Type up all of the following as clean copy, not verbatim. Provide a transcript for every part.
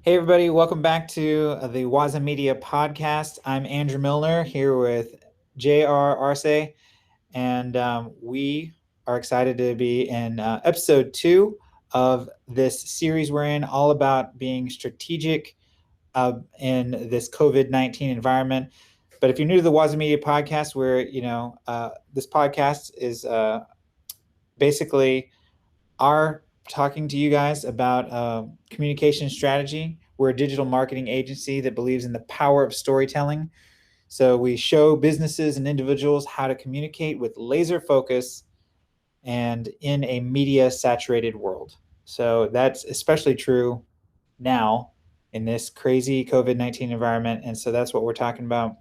Hey, everybody, welcome back to the WazaMedia Podcast. I'm Andrew Milner here with J.R. Arce, and we are excited to be in episode 2 of this series we're in, all about being strategic in this COVID-19 environment. But if you're new to the WazaMedia Podcast, this podcast is basically our talking to you guys about communication strategy. We're a digital marketing agency that believes in the power of storytelling. So we show businesses and individuals how to communicate with laser focus and in a media saturated world. So that's especially true now in this crazy COVID-19 environment. And so that's what we're talking about.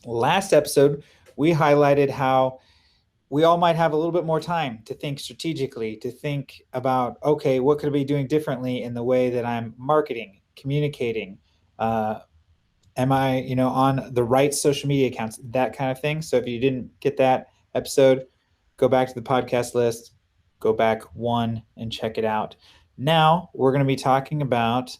Last episode, we highlighted how we all might have a little bit more time to think strategically, to think about, okay, what could I be doing differently in the way that I'm marketing, communicating? Am I, on the right social media accounts, that kind of thing. So if you didn't get that episode, go back to the podcast list, go back one and check it out. Now we're going to be talking about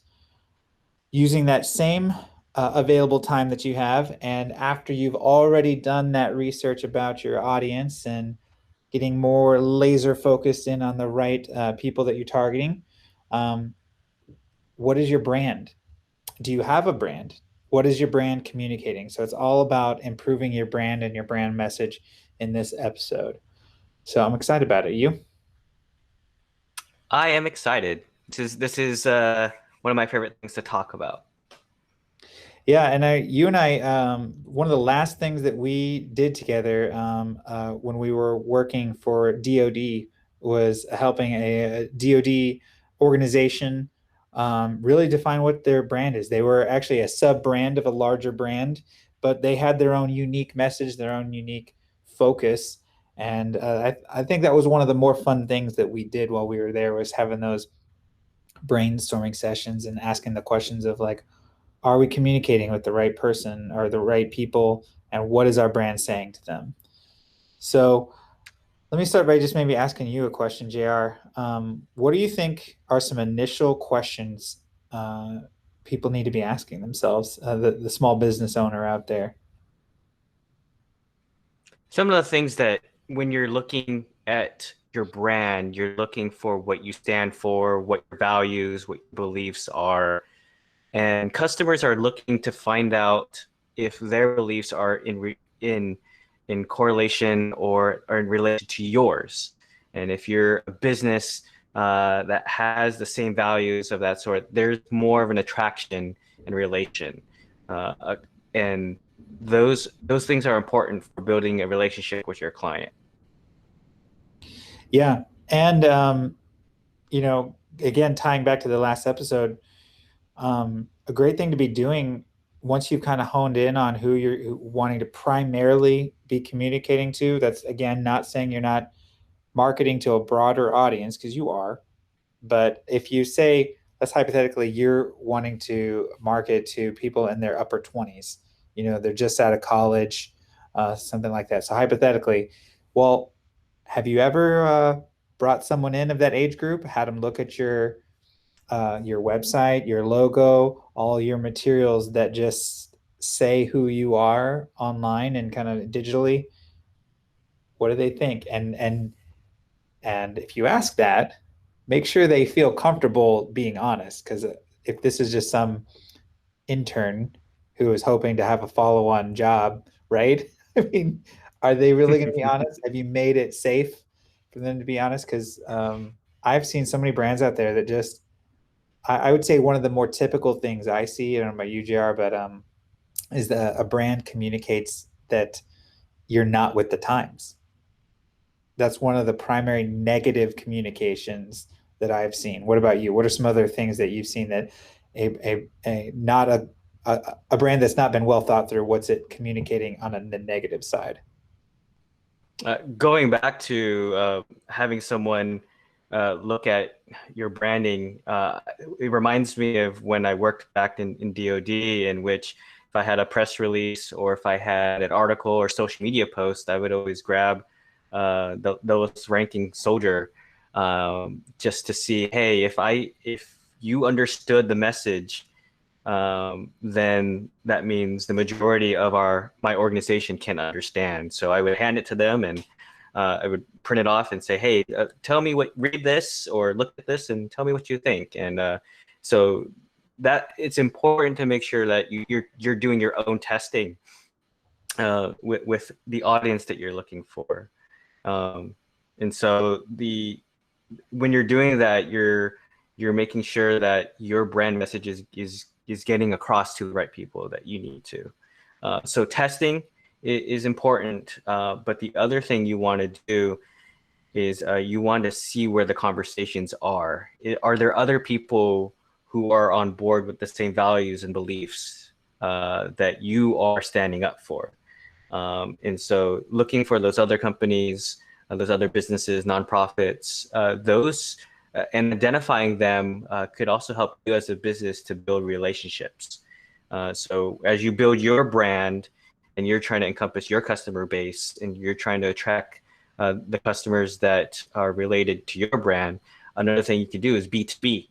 using that same available time that you have, and after you've already done that research about your audience and getting more laser focused in on the right people that you're targeting, what is your brand? Do you have a brand? What is your brand communicating? So it's all about improving your brand and your brand message in this episode. So I'm excited about it. You? I am excited. This is one of my favorite things to talk about. Yeah, and you and I, one of the last things that we did together when we were working for DoD was helping a DoD organization really define what their brand is. They were actually a sub brand of a larger brand, but they had their own unique message, their own unique focus. And I think that was one of the more fun things that we did while we were there, was having those brainstorming sessions and asking the questions of, like, are we communicating with the right person or the right people, and what is our brand saying to them? So let me start by just maybe asking you a question, JR. What do you think are some initial questions people need to be asking themselves, the small business owner out there? Some of the things that when you're looking at your brand, you're looking for what you stand for, what your values, what your beliefs are. And customers are looking to find out if their beliefs are in correlation or in relation to yours. And if you're a business that has the same values of that sort, there's more of an attraction and relation. And those things are important for building a relationship with your client. Yeah. And, again, tying back to the last episode, a great thing to be doing once you've kind of honed in on who you're wanting to primarily be communicating to. That's, again, not saying you're not marketing to a broader audience, because you are. But if you say, let's hypothetically, you're wanting to market to people in their upper 20s, they're just out of college, something like that. So hypothetically, well, have you ever brought someone in of that age group, had them look at your website, your logo, all your materials that just say who you are online and kind of digitally? What do they think? And if you ask that, make sure they feel comfortable being honest, because if this is just some intern who is hoping to have a follow-on job, right? I mean, are they really going to be honest? Have you made it safe for them to be honest? Because I've seen so many brands out there that just, I would say one of the more typical things I see, I don't know about UJR, but is that a brand communicates that you're not with the times. That's one of the primary negative communications that I've seen. What about you? What are some other things that you've seen that a not a brand that's not been well thought through, what's it communicating on the negative side? Going back to having someone look at your branding, it reminds me of when I worked back in DoD, in which if I had a press release or if I had an article or social media post, I would always grab the lowest ranking soldier just to see, hey, if you understood the message then that means the majority of my organization can understand. So I would hand it to them, and I would print it off and say, "Hey, read this or look at this and tell me what you think." And so that it's important to make sure that you're doing your own testing with the audience that you're looking for. Um, and so when you're doing that, you're making sure that your brand message is getting across to the right people that you need to. So testing is important, but the other thing you want to do is you want to see where the conversations are. Are there other people who are on board with the same values and beliefs that you are standing up for? And so looking for those other companies, those other businesses, nonprofits, and identifying them could also help you as a business to build relationships. So as you build your brand and you're trying to encompass your customer base and you're trying to attract the customers that are related to your brand, another thing you can do is B2B.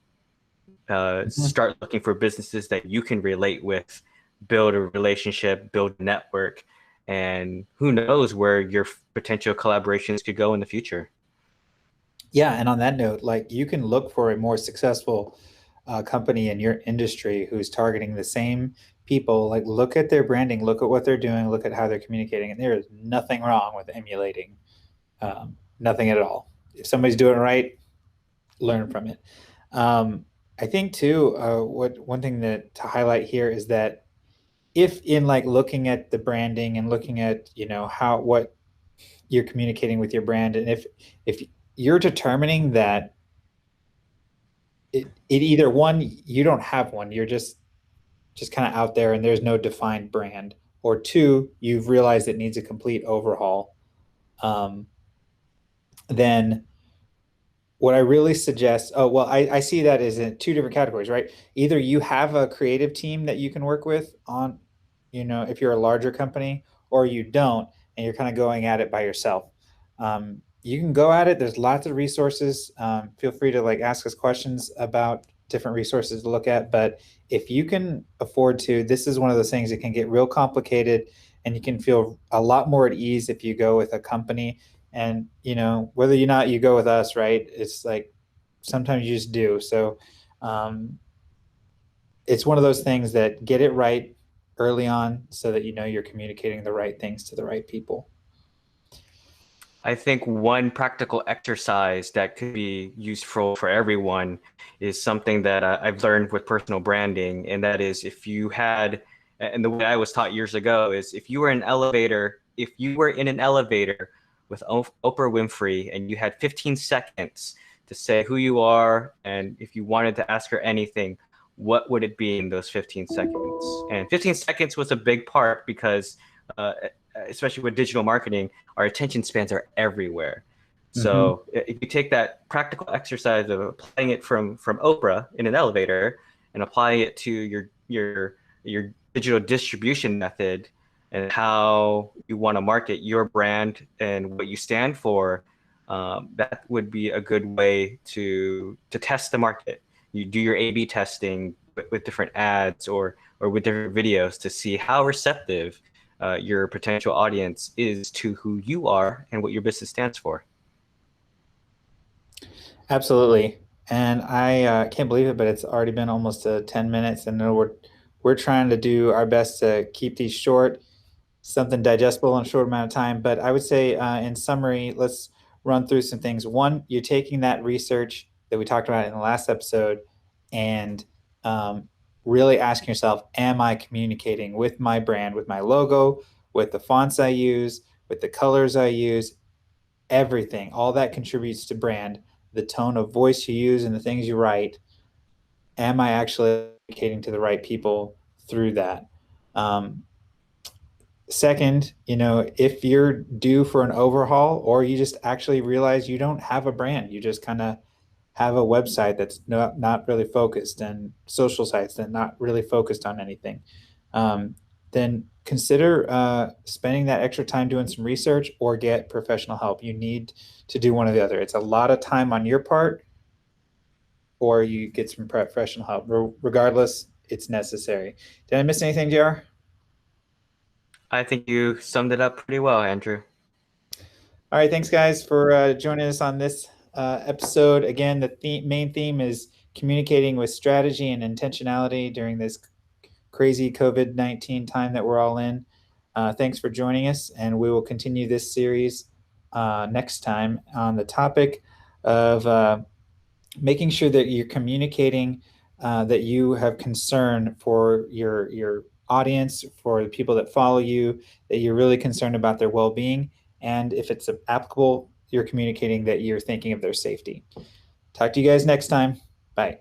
Start looking for businesses that you can relate with, build a relationship, build a network, and who knows where your potential collaborations could go in the future. Yeah, and on that note, like you can look for a more successful company in your industry who's targeting the same people. Like look at their branding, look at what they're doing, look at how they're communicating, and there is nothing wrong with emulating. Nothing at all. If somebody's doing it right, learn from it. I think too, what one thing that to highlight here is that if in like looking at the branding and looking at how what you're communicating with your brand, and if you're determining that it either one you don't have one, you're just kind of out there and there's no defined brand, or two you've realized it needs a complete overhaul, um, then what I really suggest, oh, well, I see that as in two different categories, right? Either you have a creative team that you can work with on, if you're a larger company, or you don't, and you're kind of going at it by yourself. You can go at it. There's lots of resources. Feel free to like ask us questions about different resources to look at. But if you can afford to, this is one of those things that can get real complicated, and you can feel a lot more at ease if you go with a company. And whether or not you go with us, right, it's like sometimes you just do. So it's one of those things that get it right early on so that you're communicating the right things to the right people. I think one practical exercise that could be useful for everyone is something that I've learned with personal branding. And that is and the way I was taught years ago is if you were in an elevator with Oprah Winfrey and you had 15 seconds to say who you are, and if you wanted to ask her anything, what would it be in those 15 seconds? And 15 seconds was a big part because especially with digital marketing, our attention spans are everywhere. Mm-hmm. So if you take that practical exercise of applying it from Oprah in an elevator and applying it to your digital distribution method and how you want to market your brand and what you stand for, that would be a good way to test the market. You do your A/B testing with different ads or with different videos to see how receptive your potential audience is to who you are and what your business stands for. Absolutely. And I can't believe it, but it's already been almost 10 minutes, and we're trying to do our best to keep these short, something digestible in a short amount of time. But I would say, in summary, let's run through some things. One, you're taking that research that we talked about in the last episode and really asking yourself, am I communicating with my brand, with my logo, with the fonts I use, with the colors I use, everything, all that contributes to brand, the tone of voice you use and the things you write. Am I actually communicating to the right people through that? Um, Second, if you're due for an overhaul or you just actually realize you don't have a brand, you just kind of have a website that's not really focused and social sites that not really focused on anything, then consider spending that extra time doing some research or get professional help. You need to do one or the other. It's a lot of time on your part, or you get some professional help. Regardless, it's necessary. Did I miss anything, JR? I think you summed it up pretty well, Andrew. All right, thanks guys for joining us on this episode. Again, the main theme is communicating with strategy and intentionality during this crazy COVID-19 time that we're all in. Thanks for joining us, and we will continue this series next time on the topic of making sure that you're communicating that you have concern for your audience, for the people that follow you, that you're really concerned about their well-being, and if it's applicable, you're communicating that you're thinking of their safety. Talk to you guys next time. Bye.